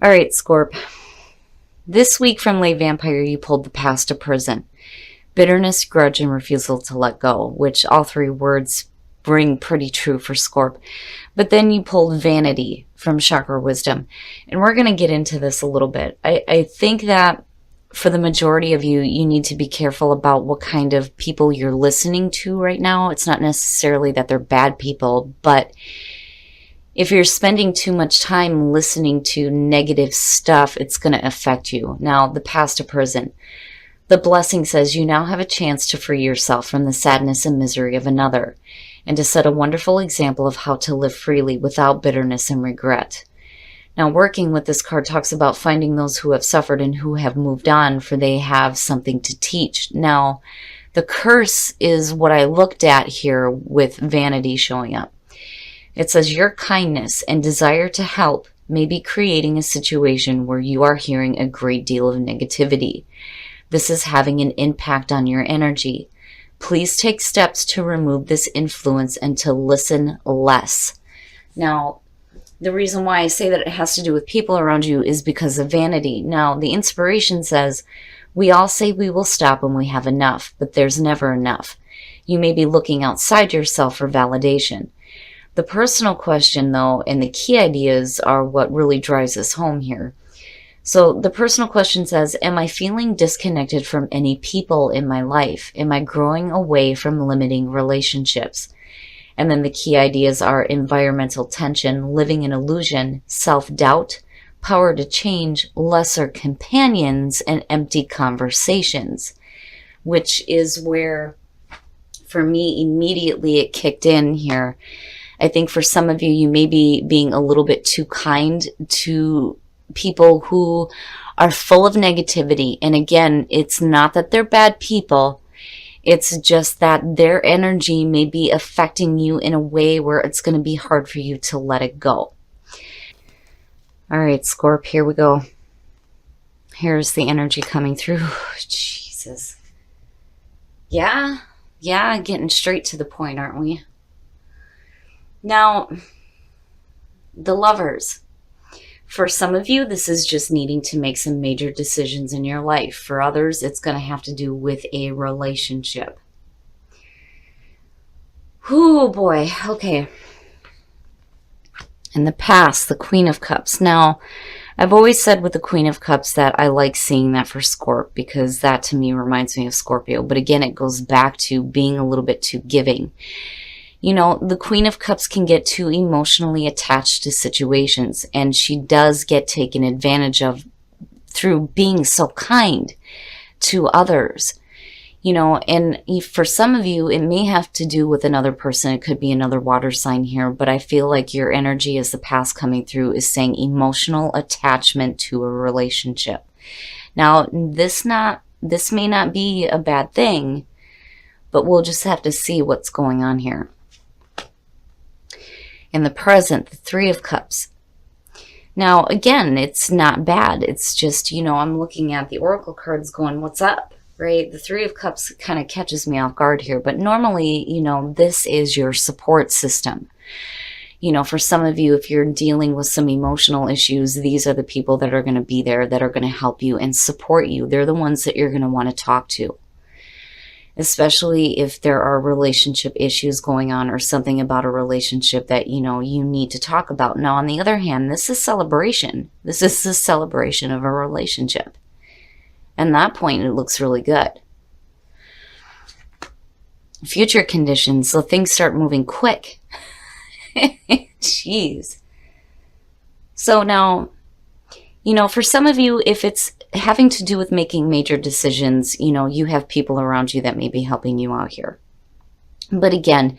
All right, Scorp. This week from Late Vampire, you pulled the past to prison. Bitterness, grudge, and refusal to let go, which all three words ring pretty true for Scorp. But then you pulled vanity from chakra wisdom. And we're going to get into this a little bit. I think that for the majority of you, you need to be careful about what kind of people you're listening to right now. It's not necessarily that they're bad people, but if you're spending too much time listening to negative stuff, it's going to affect you. Now, the past to prison. The blessing says you now have a chance to free yourself from the sadness and misery of another, and to set a wonderful example of how to live freely without bitterness and regret. Now, working with this card talks about finding those who have suffered and who have moved on, for they have something to teach. Now, the curse is what I looked at here with vanity showing up. It says your kindness and desire to help may be creating a situation where you are hearing a great deal of negativity. This is having an impact on your energy. Please take steps to remove this influence and to listen less. Now, the reason why I say that it has to do with people around you is because of vanity. Now, the inspiration says, we all say we will stop when we have enough, but there's never enough. You may be looking outside yourself for validation. The personal question, though, and the key ideas are what really drives us home here. So the personal question says, am I feeling disconnected from any people in my life? Am I growing away from limiting relationships? And then the key ideas are environmental tension, living in illusion, self-doubt, power to change, lesser companions, and empty conversations, which is where, for me, immediately it kicked in here. I think for some of you, you may be being a little bit too kind to people who are full of negativity. And again, it's not that they're bad people. It's just that their energy may be affecting you in a way where it's going to be hard for you to let it go. All right, Scorp, here we go. Here's the energy coming through. Jesus. Yeah, getting straight to the point, aren't we? Now, the Lovers. For some of you, this is just needing to make some major decisions in your life. For others, it's going to have to do with a relationship. Oh boy, okay. In the past, the Queen of Cups. Now, I've always said with the Queen of Cups that I like seeing that for Scorp, because that to me reminds me of Scorpio. But again, it goes back to being a little bit too giving. You know, the Queen of Cups can get too emotionally attached to situations, and she does get taken advantage of through being so kind to others. You know, and for some of you, it may have to do with another person. It could be another water sign here, but I feel like your energy as the past coming through is saying emotional attachment to a relationship. Now, this may not be a bad thing, but we'll just have to see what's going on here. In the present, the Three of Cups. Now, again, it's not bad. It's just, you know, I'm looking at the Oracle cards going, what's up, right? The Three of Cups kind of catches me off guard here. But normally, you know, this is your support system. You know, for some of you, if you're dealing with some emotional issues, these are the people that are going to be there, that are going to help you and support you. They're the ones that you're going to want to talk to. Especially if there are relationship issues going on or something about a relationship that, you know, you need to talk about. Now, on the other hand, this is celebration. This is the celebration of a relationship. And that point, it looks really good. Future conditions, so things start moving quick. Jeez. So now, you know, for some of you, if it's having to do with making major decisions, you know, you have people around you that may be helping you out here. But again,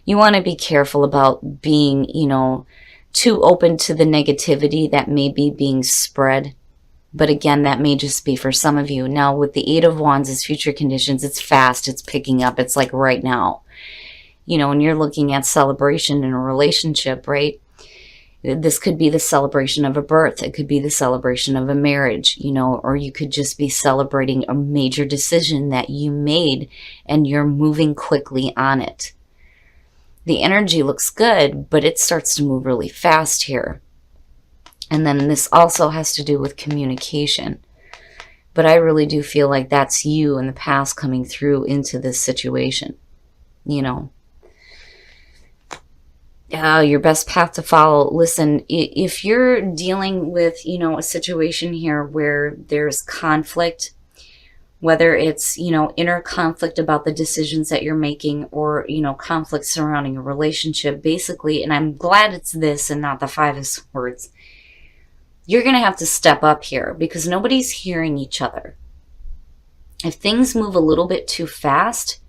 you want to be careful about being, you know, too open to the negativity that may be being spread. But again, that may just be for some of you. Now, with the Eight of Wands as future conditions, it's fast, it's picking up, it's like right now. You know, when you're looking at celebration in a relationship, right? This could be the celebration of a birth. It could be the celebration of a marriage, you know, or you could just be celebrating a major decision that you made and you're moving quickly on it. The energy looks good, but it starts to move really fast here. And then this also has to do with communication. But I really do feel like that's you in the past coming through into this situation. You know, your best path to follow. Listen, if you're dealing with, a situation here where there's conflict, whether it's, inner conflict about the decisions that you're making, or, conflict surrounding a relationship, basically, and I'm glad it's this and not the Five of Swords, you're going to have to step up here because nobody's hearing each other. If things move a little bit too fast,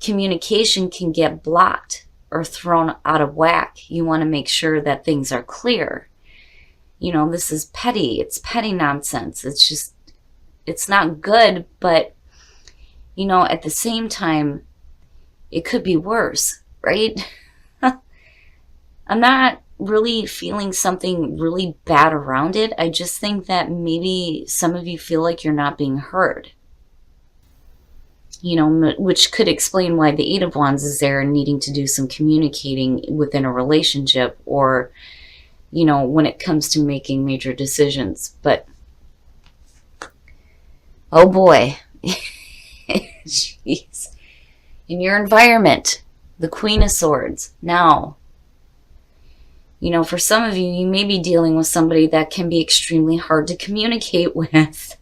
communication can get blocked or thrown out of whack. You want to make sure that things are clear. This is petty. It's petty nonsense. It's not good, but, at the same time, it could be worse, right? I'm not really feeling something really bad around it. I just think that maybe some of you feel like you're not being heard. Which could explain why the Eight of Wands is there and needing to do some communicating within a relationship, or, when it comes to making major decisions. But, oh boy, jeez. In your environment, the Queen of Swords. Now, for some of you, you may be dealing with somebody that can be extremely hard to communicate with.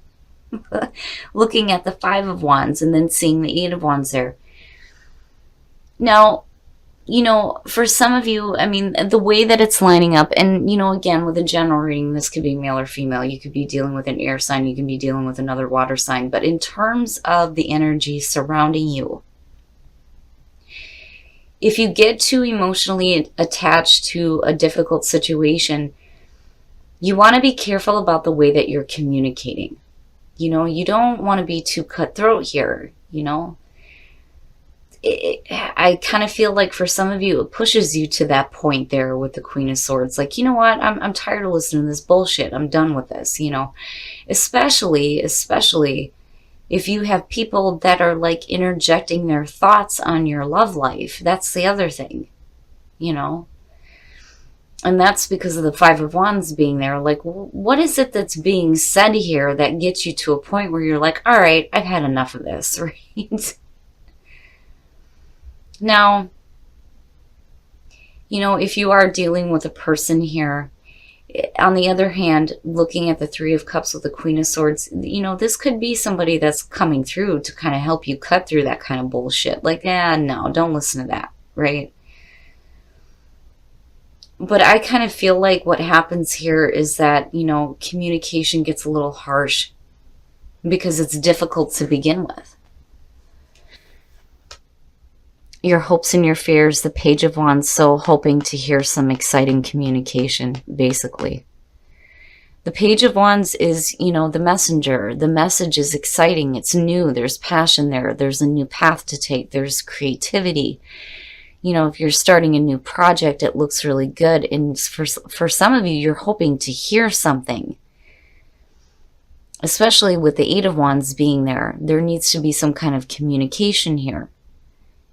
Looking at the Five of Wands and then seeing the Eight of Wands there. Now, for some of you, the way that it's lining up, and, again, with a general reading, this could be male or female. You could be dealing with an air sign. You can be dealing with another water sign. But in terms of the energy surrounding you, if you get too emotionally attached to a difficult situation, you want to be careful about the way that you're communicating. You don't want to be too cutthroat here, I kind of feel like for some of you, it pushes you to that point there with the Queen of Swords. Like, you know what? I'm tired of listening to this bullshit. I'm done with this, Especially if you have people that are like interjecting their thoughts on your love life. That's the other thing, And that's because of the Five of Wands being there. Like, what is it that's being said here that gets you to a point where you're like, all right, I've had enough of this, right? Now, if you are dealing with a person here, on the other hand, looking at the Three of Cups with the Queen of Swords, this could be somebody that's coming through to kind of help you cut through that kind of bullshit. Like, no, don't listen to that, right? But I kind of feel like what happens here is that, communication gets a little harsh because it's difficult to begin with. Your hopes and your fears, the Page of Wands, so hoping to hear some exciting communication, basically. The Page of Wands is, the messenger. The message is exciting. It's new. There's passion there. There's a new path to take. There's creativity. If you're starting a new project, it looks really good. And for some of you, you're hoping to hear something. Especially with the Eight of Wands being there. There needs to be some kind of communication here.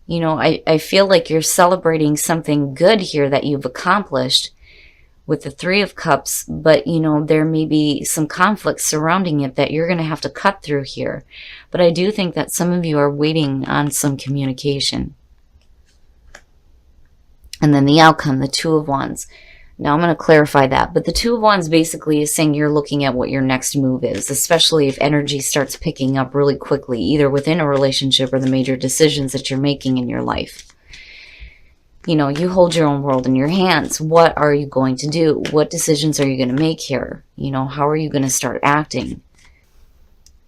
I feel like you're celebrating something good here that you've accomplished with the Three of Cups. But, there may be some conflict surrounding it that you're going to have to cut through here. But I do think that some of you are waiting on some communication. And then the outcome, the Two of Wands. Now I'm going to clarify that. But the Two of Wands basically is saying you're looking at what your next move is, especially if energy starts picking up really quickly, either within a relationship or the major decisions that you're making in your life. You hold your own world in your hands. What are you going to do? What decisions are you going to make here? How are you going to start acting?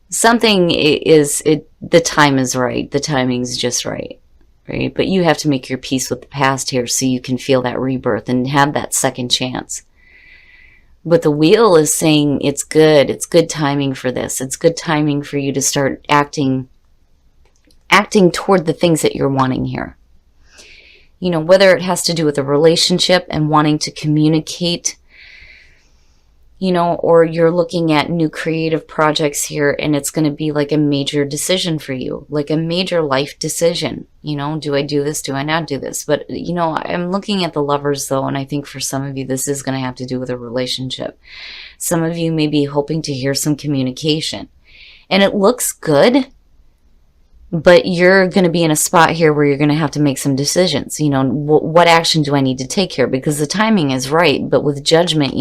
Something the time is right. The timing's just right. Right? But you have to make your peace with the past here so you can feel that rebirth and have that second chance. But the Wheel is saying it's good. It's good timing for this. It's good timing for you to start acting toward the things that you're wanting here. Whether it has to do with a relationship and wanting to communicate or you're looking at new creative projects here, and it's going to be like a major decision for you, like a major life decision. Do I do this? Do I not do this? But, I'm looking at the Lovers, though, and I think for some of you, this is going to have to do with a relationship. Some of you may be hoping to hear some communication, and it looks good, but you're going to be in a spot here where you're going to have to make some decisions. What action do I need to take here? Because the timing is right, but with Judgment,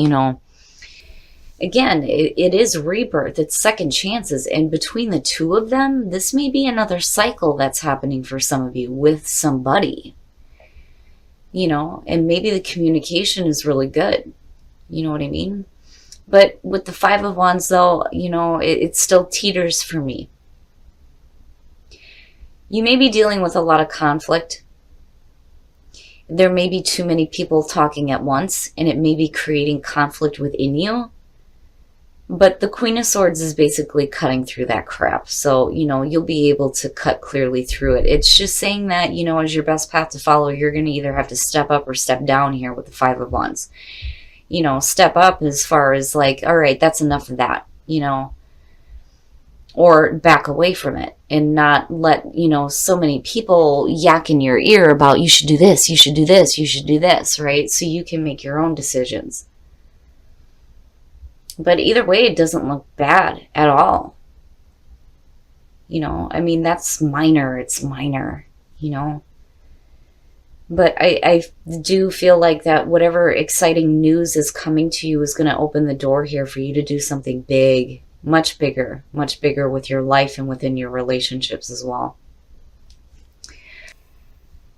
again, it is rebirth, it's second chances, and between the two of them, this may be another cycle that's happening for some of you with somebody, and maybe the communication is really good. You know what I mean? But with the Five of Wands, though, it still teeters for me. You may be dealing with a lot of conflict. There may be too many people talking at once, and it may be creating conflict within you. But the Queen of Swords is basically cutting through that crap. So, you'll be able to cut clearly through it. It's just saying that, as your best path to follow, you're going to either have to step up or step down here with the Five of Wands. Step up as far as like, all right, that's enough of that, or back away from it and not let, so many people yak in your ear about you should do this, you should do this, you should do this, right? So you can make your own decisions. But either way, it doesn't look bad at all. That's minor. It's minor, But I do feel like that whatever exciting news is coming to you is going to open the door here for you to do something big, much bigger with your life and within your relationships as well.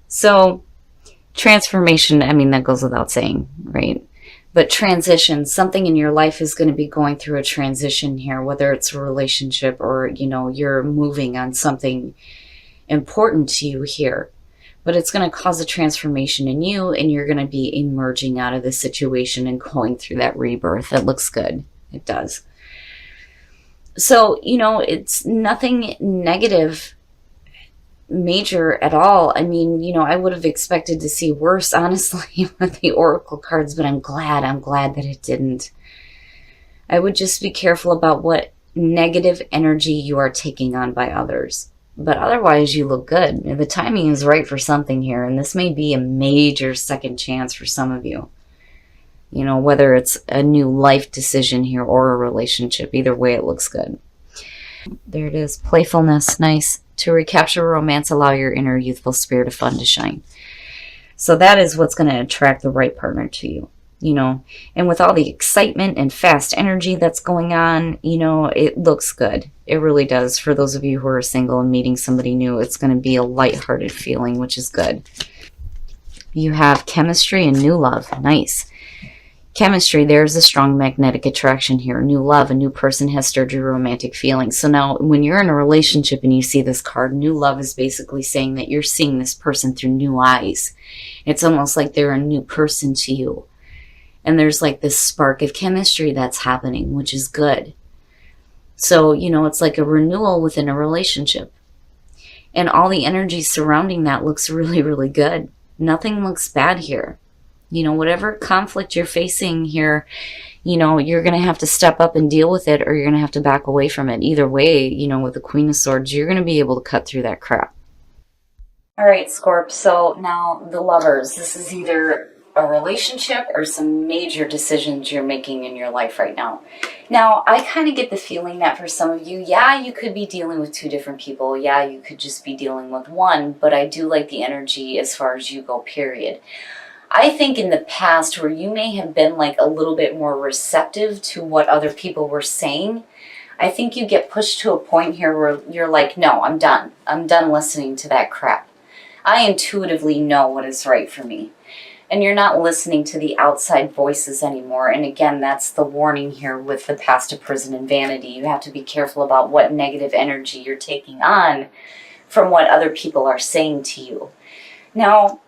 So transformation, that goes without saying, right? But transition, something in your life is going to be going through a transition here, whether it's a relationship or, you're moving on something important to you here. But it's going to cause a transformation in you, and you're going to be emerging out of the situation and going through that rebirth. That looks good. It does. So, it's nothing negative major at all. I would have expected to see worse, honestly, with the oracle cards, but I'm glad that it didn't. I would just be careful about what negative energy you are taking on by others. But otherwise, you look good. The timing is right for something here, and this may be a major second chance for some of you. Whether it's a new life decision here or a relationship, either way, it looks good. There it is. Playfulness, nice. To recapture romance, allow your inner youthful spirit of fun to shine. So that is what's going to attract the right partner to you, And with all the excitement and fast energy that's going on, it looks good. It really does. For those of you who are single and meeting somebody new, it's going to be a lighthearted feeling, which is good. You have chemistry and new love. Nice. Chemistry, there's a strong magnetic attraction here. New love, a new person has stirred your romantic feelings. So now when you're in a relationship and you see this card, new love is basically saying that you're seeing this person through new eyes. It's almost like they're a new person to you. And there's like this spark of chemistry that's happening, which is good. So, it's like a renewal within a relationship. And all the energy surrounding that looks really, really good. Nothing looks bad here. Whatever conflict you're facing here, you're going to have to step up and deal with it, or you're going to have to back away from it. Either way, with the Queen of Swords, you're going to be able to cut through that crap. All right, Scorp. So now the Lovers. This is either a relationship or some major decisions you're making in your life right now. Now, I kind of get the feeling that for some of you, yeah, you could be dealing with two different people. Yeah, you could just be dealing with one, but I do like the energy as far as you go, period. I think in the past where you may have been like a little bit more receptive to what other people were saying, I think you get pushed to a point here where you're like, no, I'm done. I'm done listening to that crap. I intuitively know what is right for me. And you're not listening to the outside voices anymore. And again, that's the warning here with the Past of Prison and Vanity. You have to be careful about what negative energy you're taking on from what other people are saying to you. Now,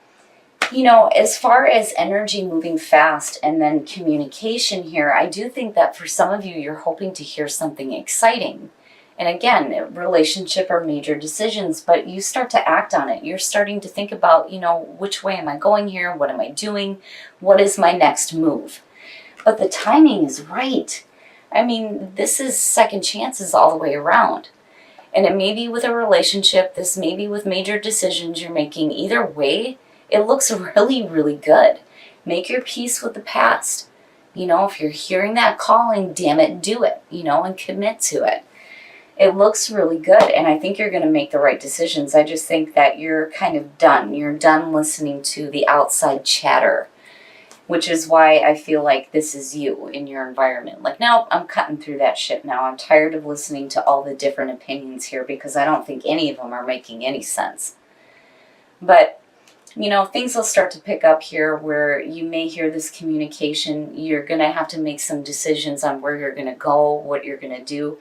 as far as energy moving fast and then communication here, I do think that for some of you, you're hoping to hear something exciting. And again, relationship or major decisions, but you start to act on it. You're starting to think about, which way am I going here? What am I doing? What is my next move? But the timing is right. I mean, this is second chances all the way around. And it may be with a relationship, this may be with major decisions you're making. Either way, it looks really, really good. Make your peace with the past. If you're hearing that calling, damn it, do it, and commit to it. It looks really good, and I think you're going to make the right decisions. I just think that you're kind of done. You're done listening to the outside chatter, which is why I feel like this is you in your environment. Like, no, I'm cutting through that shit now. I'm tired of listening to all the different opinions here because I don't think any of them are making any sense. But, things will start to pick up here where you may hear this communication. You're going to have to make some decisions on where you're going to go, what you're going to do.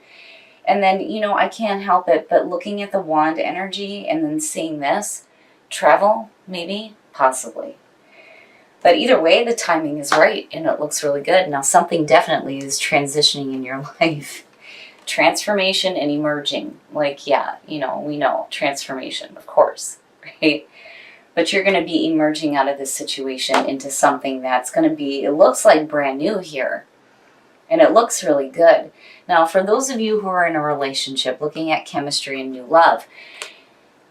And then, I can't help it, but looking at the wand energy and then seeing this, travel, maybe, possibly. But either way, the timing is right and it looks really good. Now, something definitely is transitioning in your life. Transformation and emerging. Like, yeah, we know transformation, of course, right? But you're going to be emerging out of this situation into something that's going to be, it looks like brand new here. And it looks really good. Now, for those of you who are in a relationship, looking at chemistry and new love,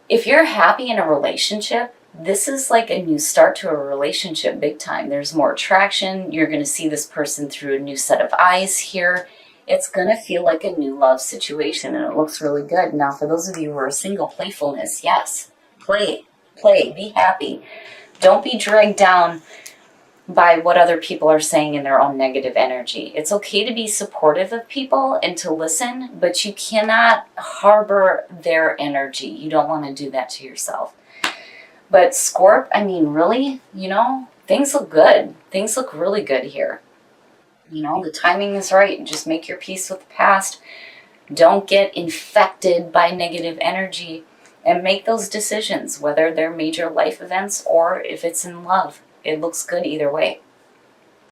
if you're happy in a relationship, this is like a new start to a relationship big time. There's more attraction. You're going to see this person through a new set of eyes here. It's going to feel like a new love situation, and it looks really good. Now, for those of you who are single, playfulness, yes. Play, be happy. Don't be dragged down by what other people are saying in their own negative energy. It's okay to be supportive of people and to listen, but you cannot harbor their energy. You don't want to do that to yourself. But Scorp, I mean, really, things look good. Things look really good here. The timing is right. Just make your peace with the past. Don't get infected by negative energy and make those decisions, whether they're major life events or if it's in love. It looks good either way.